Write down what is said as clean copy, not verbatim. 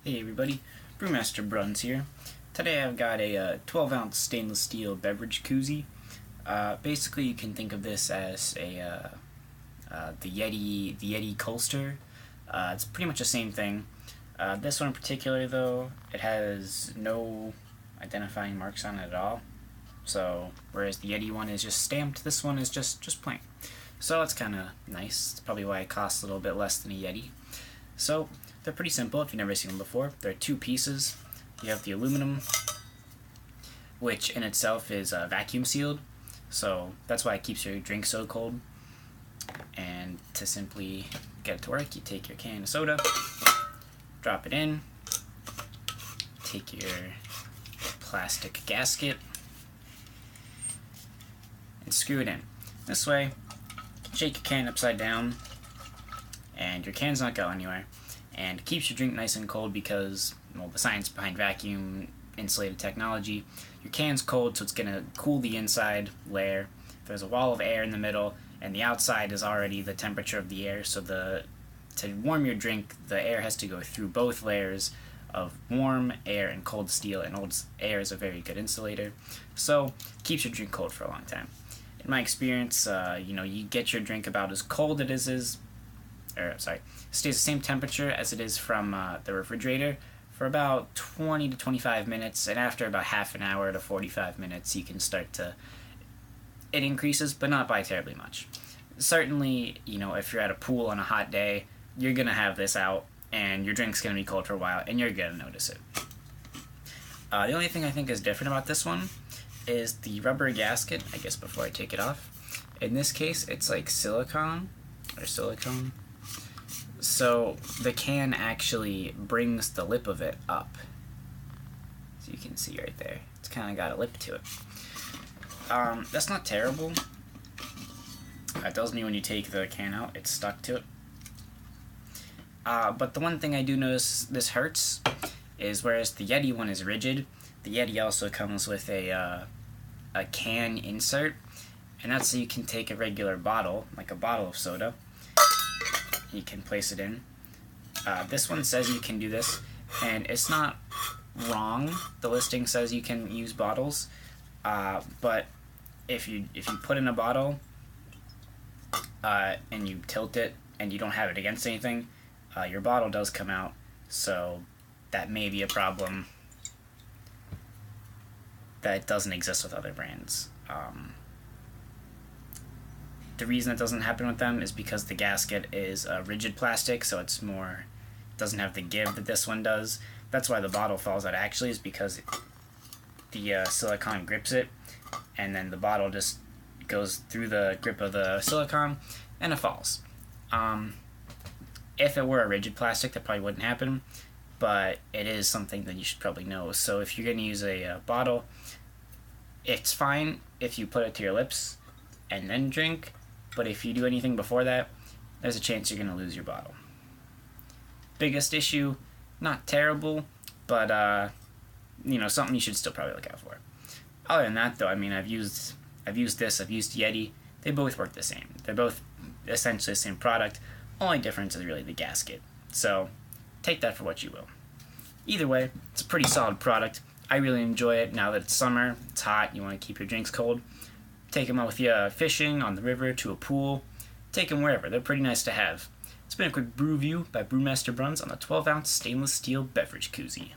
Hey everybody, Brewmaster Bruns here. Today I've got a 12-ounce stainless steel beverage koozie. Basically, you can think of this as the Yeti Coaster. It's pretty much the same thing. This one in particular, though, it has no identifying marks on it at all. So, whereas the Yeti one is just stamped, this one is just plain. So it's kind of nice. It's probably why it costs a little bit less than a Yeti. So, they're pretty simple if you've never seen them before. There are two pieces. You have the aluminum, which in itself is vacuum sealed, so that's why it keeps your drink so cold. And to simply get it to work, you take your can of soda, drop it in, take your plastic gasket, and screw it in. This way, shake your can upside down, and your can's not going anywhere. And keeps your drink nice and cold because, well, the science behind vacuum insulated technology. Your can's cold, so it's going to cool the inside layer. There's a wall of air in the middle, and the outside is already the temperature of the air, so to warm your drink, the air has to go through both layers of warm air and cold steel, and old air is a very good insulator, so keeps your drink cold for a long time. In my experience, you get your drink about as cold stays the same temperature as it is from the refrigerator for about 20 to 25 minutes, and after about half an hour to 45 minutes, you can start to, it increases, but not by terribly much. Certainly, if you're at a pool on a hot day, you're going to have this out, and your drink's going to be cold for a while, and you're going to notice it. The only thing I think is different about this one is the rubber gasket, I guess before I take it off. In this case, it's like silicone. So the can actually brings the lip of it up. So you can see right there. It's kind of got a lip to it. That's not terrible. That tells me when you take the can out, it's stuck to it. But the one thing I do notice this hurts is whereas the Yeti one is rigid, the Yeti also comes with a can insert, and that's so you can take a regular bottle, like a bottle of soda. You can place it in. This one says you can do this, and it's not wrong. The listing says you can use bottles, but if you put in a bottle and you tilt it and you don't have it against anything, your bottle does come out. So that may be a problem that doesn't exist with other brands. The reason it doesn't happen with them is because the gasket is rigid plastic, so it's doesn't have the give that this one does. That's why the bottle falls out actually, is because the silicone grips it, and then the bottle just goes through the grip of the silicone, and it falls. If it were a rigid plastic, that probably wouldn't happen, but it is something that you should probably know. So if you're going to use a bottle, it's fine if you put it to your lips and then drink, but if you do anything before that, there's a chance you're going to lose your bottle. Biggest issue, not terrible, but something you should still probably look out for. Other than that, though, I've used Yeti. They both work the same. They're both essentially the same product. Only difference is really the gasket. So take that for what you will. Either way, it's a pretty solid product. I really enjoy it now that it's summer. It's hot. You want to keep your drinks cold. Take them out with you fishing, on the river, to a pool. Take them wherever. They're pretty nice to have. It's been a quick brew view by Brewmaster Bruns on the 12-ounce stainless steel beverage koozie.